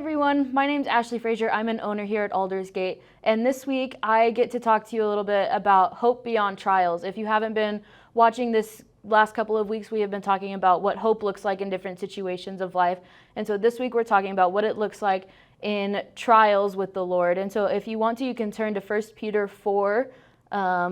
everyone, my name's Ashlee Frazier. I'm an owner here at Aldersgate, and this week I get to talk to you a little bit about hope beyond trials. If you haven't been watching this last couple of weeks, we have been talking about what hope looks like in different situations of life, and so this week we're talking about what it looks like in trials with the Lord. And so if you want to, you can turn to 1 Peter 4,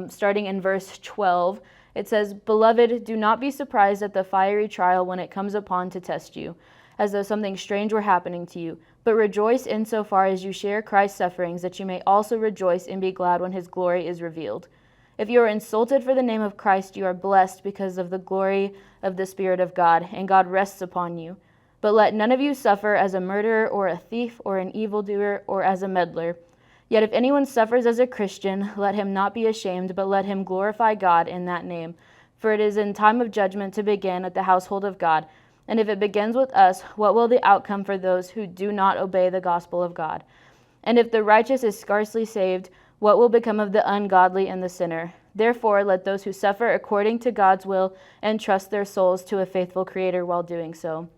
starting in verse 12. It says, "Beloved, do not be surprised at the fiery trial when it comes upon to test you, as though something strange were happening to you. But rejoice insofar as you share Christ's sufferings, that you may also rejoice and be glad when his glory is revealed. If you are insulted for the name of Christ, you are blessed because of the glory of the Spirit of God, and God rests upon you. But let none of you suffer as a murderer or a thief or an evildoer or as a meddler. Yet if anyone suffers as a Christian, let him not be ashamed, but let him glorify God in that name. For it is in time of judgment to begin at the household of God. And if it begins with us, what will the outcome for those who do not obey the gospel of God? And if the righteous is scarcely saved, what will become of the ungodly and the sinner? Therefore, let those who suffer according to God's will entrust their souls to a faithful Creator while doing so."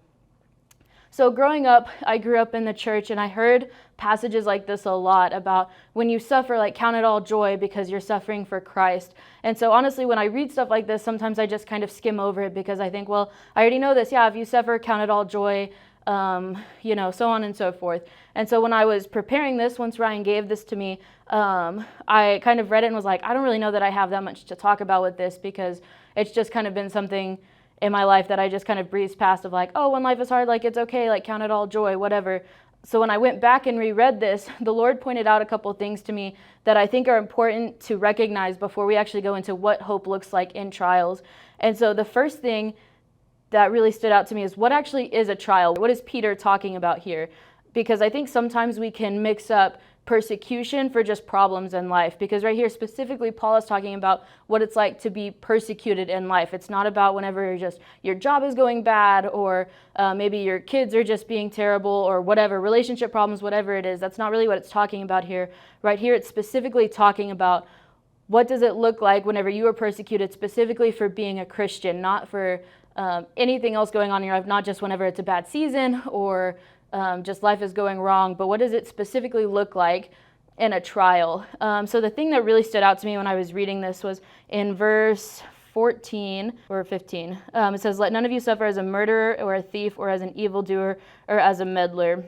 So growing up, I grew up in the church, and I heard passages like this a lot about when you suffer, like count it all joy because you're suffering for Christ. And so honestly, when I read stuff like this, sometimes I just kind of skim over it because I think, well, I already know this. Yeah, if you suffer, count it all joy, so on and so forth. And so when I was preparing this, once Ryan gave this to me, I kind of read it and was like, I don't really know that I have that much to talk about with this because it's just kind of been something in my life that I just kind of breezed past of like, oh, when life is hard, like it's okay, like count it all joy, whatever. So when I went back and reread this, the Lord pointed out a couple of things to me that I think are important to recognize before we actually go into what hope looks like in trials. And so the first thing that really stood out to me is what actually is a trial? What is Peter talking about here? Because I think sometimes we can mix up persecution for just problems in life. Because right here specifically, Paul is talking about what it's like to be persecuted in life. It's not about whenever your job is going bad, or maybe your kids are just being terrible, or whatever, relationship problems, whatever it is. That's not really what it's talking about here. Right here, it's specifically talking about what does it look like whenever you are persecuted, specifically for being a Christian, not for anything else going on in your life, not just whenever it's a bad season or just life is going wrong, but what does it specifically look like in a trial? So the thing that really stood out to me when I was reading this was in verse 14 or 15. It says, "Let none of you suffer as a murderer or a thief or as an evildoer or as a meddler."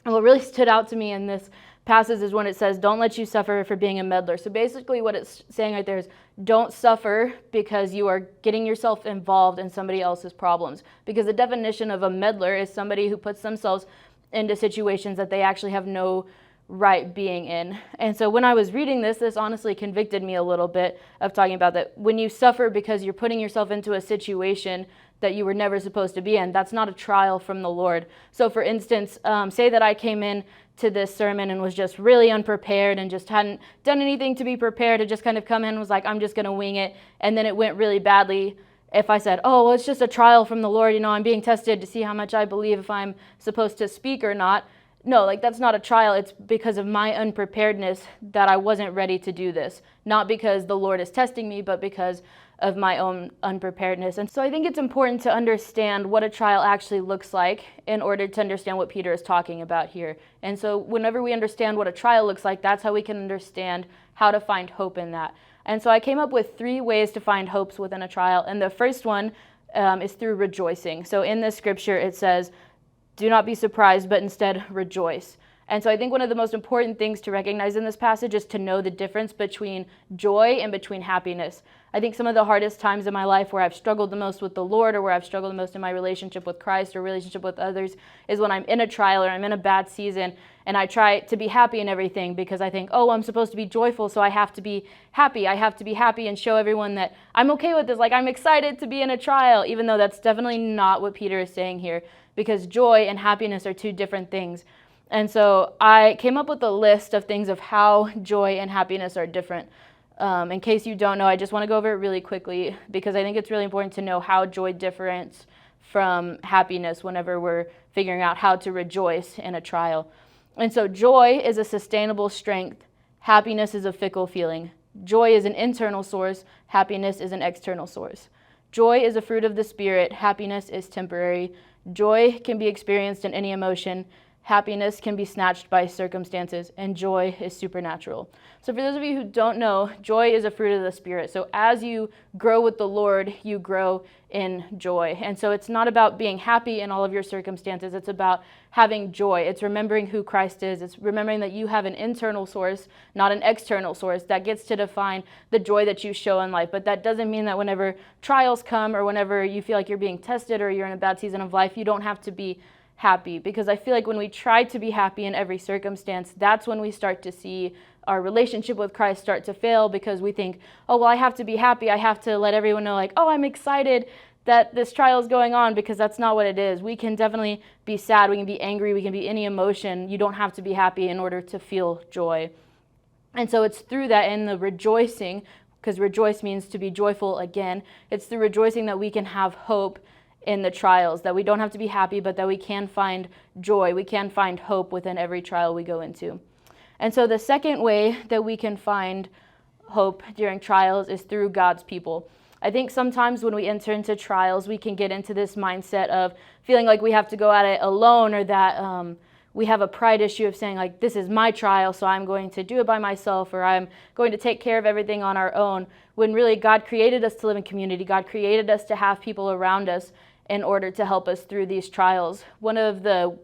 And what really stood out to me in this passage is when it says, "Don't let you suffer for being a meddler." So basically what it's saying right there is don't suffer because you are getting yourself involved in somebody else's problems. Because the definition of a meddler is somebody who puts themselves into situations that they actually have no right being in. And so when I was reading this honestly convicted me a little bit of talking about that when you suffer because you're putting yourself into a situation that you were never supposed to be in, that's not a trial from the Lord. So for instance, say that I came in to this sermon and was just really unprepared and just hadn't done anything to be prepared, to just kind of come in and was like, I'm just going to wing it, and then it went really badly. If I said, oh, well, it's just a trial from the Lord, I'm being tested to see how much I believe if I'm supposed to speak or not. No, like that's not a trial. It's because of my unpreparedness that I wasn't ready to do this. Not because the Lord is testing me, but because of my own unpreparedness. And so I think it's important to understand what a trial actually looks like in order to understand what Peter is talking about here. And so whenever we understand what a trial looks like, that's how we can understand how to find hope in that. And so I came up with 3 ways to find hopes within a trial. And the first one is through rejoicing. So in this scripture, it says, "Do not be surprised, but instead rejoice." And so I think one of the most important things to recognize in this passage is to know the difference between joy and between happiness. I think some of the hardest times in my life where I've struggled the most with the Lord, or where I've struggled the most in my relationship with Christ or relationship with others, is when I'm in a trial or I'm in a bad season and I try to be happy in everything because I think, oh, I'm supposed to be joyful, so I have to be happy. I have to be happy and show everyone that I'm okay with this, like I'm excited to be in a trial, even though that's definitely not what Peter is saying here, because joy and happiness are 2 different things. And so I came up with a list of things of how joy and happiness are different. In case you don't know, I just want to go over it really quickly because I think it's really important to know how joy differs from happiness whenever we're figuring out how to rejoice in a trial. And so joy is a sustainable strength. Happiness is a fickle feeling. Joy is an internal source. Happiness is an external source. Joy is a fruit of the Spirit. Happiness is temporary. Joy can be experienced in any emotion. happiness can be snatched by circumstances, and joy is supernatural. So for those of you who don't know, joy is a fruit of the Spirit. So as you grow with the Lord, you grow in joy. And so it's not about being happy in all of your circumstances. It's about having joy. It's remembering who Christ is. It's remembering that you have an internal source, not an external source, that gets to define the joy that you show in life. But that doesn't mean that whenever trials come or whenever you feel like you're being tested or you're in a bad season of life, you don't have to be happy. Because I feel like when we try to be happy in every circumstance, that's when we start to see our relationship with Christ start to fail, because we think, oh, well, I have to be happy. I have to let everyone know, like, oh, I'm excited that this trial is going on, because that's not what it is. We can definitely be sad. We can be angry. We can be any emotion. You don't have to be happy in order to feel joy. And so it's through that, in the rejoicing, because rejoice means to be joyful again. It's through rejoicing that we can have hope in the trials, that we don't have to be happy, but that we can find joy. We can find hope within every trial we go into. And so the second way that we can find hope during trials is through God's people. I think sometimes when we enter into trials, we can get into this mindset of feeling like we have to go at it alone, or that we have a pride issue of saying, like, this is my trial, so I'm going to do it by myself, or I'm going to take care of everything on our own, when really God created us to live in community. God created us to have people around us in order to help us through these trials. One of the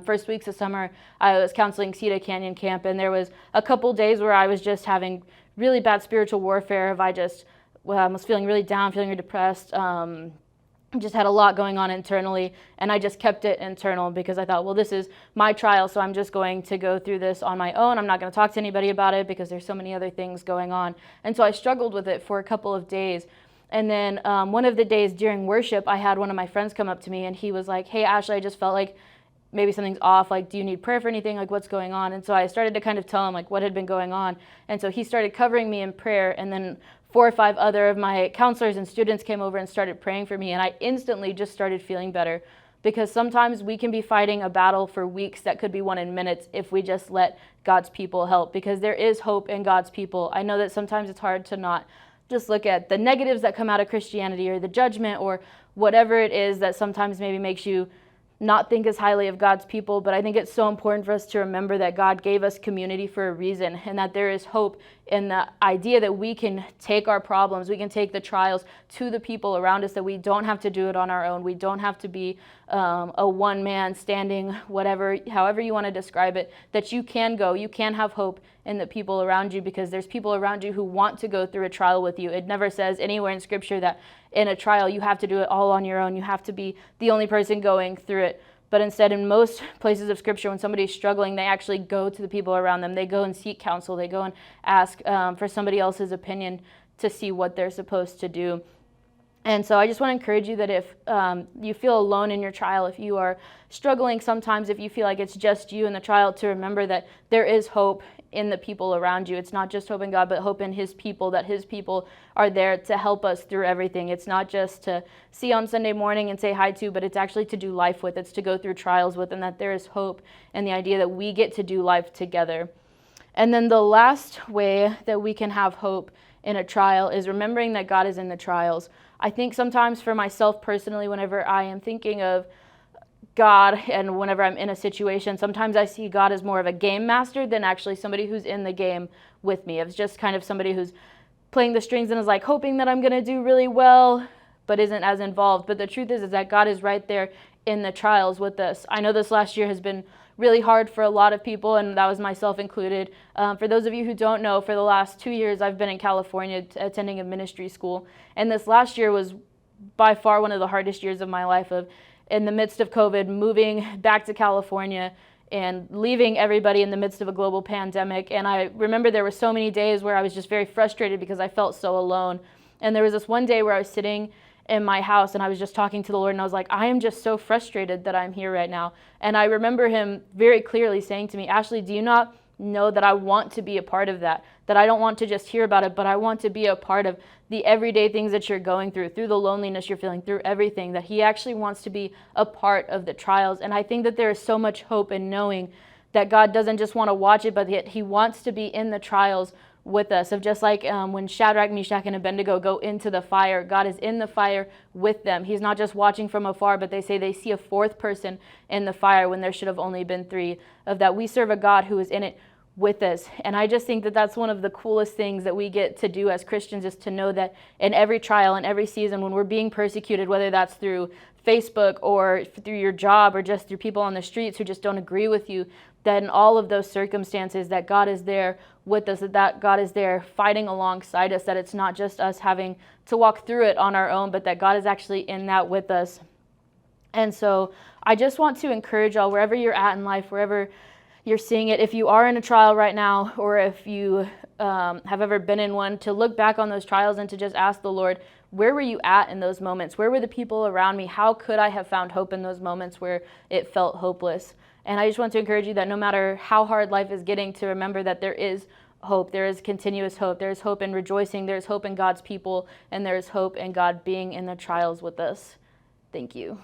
first weeks of summer, I was counseling Cedar Canyon Camp, and there was a couple days where I was just having really bad spiritual warfare. I just was feeling really down, feeling really depressed. Just had a lot going on internally, and I just kept it internal because I thought, well, this is my trial, so I'm just going to go through this on my own. I'm not going to talk to anybody about it because there's so many other things going on. And so I struggled with it for a couple of days. And then one of the days during worship, I had one of my friends come up to me, and he was like, hey, Ashlee, I just felt like maybe something's off. Like, do you need prayer for anything? Like, what's going on? And so I started to kind of tell him, like, what had been going on. And so he started covering me in prayer. And then 4 or 5 other of my counselors and students came over and started praying for me. And I instantly just started feeling better, because sometimes we can be fighting a battle for weeks that could be won in minutes if we just let God's people help, because there is hope in God's people. I know that sometimes it's hard to not just look at the negatives that come out of Christianity, or the judgment, or whatever it is that sometimes maybe makes you not think as highly of God's people. But I think it's so important for us to remember that God gave us community for a reason, and that there is hope in the idea that we can take our problems, we can take the trials to the people around us, that we don't have to do it on our own. We don't have to be a one-man standing, however you want to describe it, that you can go, you can have hope in the people around you, because there's people around you who want to go through a trial with you. It never says anywhere in Scripture that in a trial you have to do it all on your own. You have to be the only person going through it. But instead, in most places of Scripture, when somebody's struggling, they actually go to the people around them. They go and seek counsel. They go and ask for somebody else's opinion to see what they're supposed to do. And so I just want to encourage you that if you feel alone in your trial, if you are struggling sometimes, if you feel like it's just you in the trial, to remember that there is hope in the people around you. It's not just hope in God, but hope in His people, that His people are there to help us through everything. It's not just to see on Sunday morning and say hi to, but it's actually to do life with. It's to go through trials with, and that there is hope in the idea that we get to do life together. And then the last way that we can have hope in a trial is remembering that God is in the trials. I think sometimes for myself personally, whenever I am thinking of God and whenever I'm in a situation, sometimes I see God as more of a game master than actually somebody who's in the game with me. It's just kind of somebody who's playing the strings and is like hoping that I'm going to do really well, but isn't as involved. But the truth is that God is right there in the trials with us. I know this last year has been really hard for a lot of people, and that was myself included. For those of you who don't know, for the last 2 years, I've been in California attending a ministry school. And this last year was by far one of the hardest years of my life, in the midst of COVID, moving back to California and leaving everybody in the midst of a global pandemic. And I remember there were so many days where I was just very frustrated because I felt so alone. And there was this one day where I was sitting in my house and I was just talking to the Lord, and I was like, I am just so frustrated that I'm here right now. And I remember Him very clearly saying to me, Ashlee, do you not know that I want to be a part of that? That I don't want to just hear about it, but I want to be a part of the everyday things that you're going through the loneliness you're feeling, through everything, that He actually wants to be a part of the trials. And I think that there is so much hope in knowing that God doesn't just want to watch it, but He wants to be in the trials with us. Of just like when Shadrach, Meshach, and Abednego go into the fire, God is in the fire with them. He's not just watching from afar, but they say they see a fourth person in the fire when there should have only been three. Of that we serve a God who is in it with us. And I just think that that's one of the coolest things that we get to do as Christians, is to know that in every trial, in every season, when we're being persecuted, whether that's through Facebook or through your job or just through people on the streets who just don't agree with you, that in all of those circumstances that God is there with us, that God is there fighting alongside us, that it's not just us having to walk through it on our own, but that God is actually in that with us. And so I just want to encourage y'all, wherever you're at in life, wherever you're seeing it, if you are in a trial right now, or if you have ever been in one, to look back on those trials and to just ask the Lord, where were you at in those moments? Where were the people around me? How could I have found hope in those moments where it felt hopeless? And I just want to encourage you that no matter how hard life is getting, to remember that there is hope. There is continuous hope. There is hope in rejoicing. There is hope in God's people. And there is hope in God being in the trials with us. Thank you.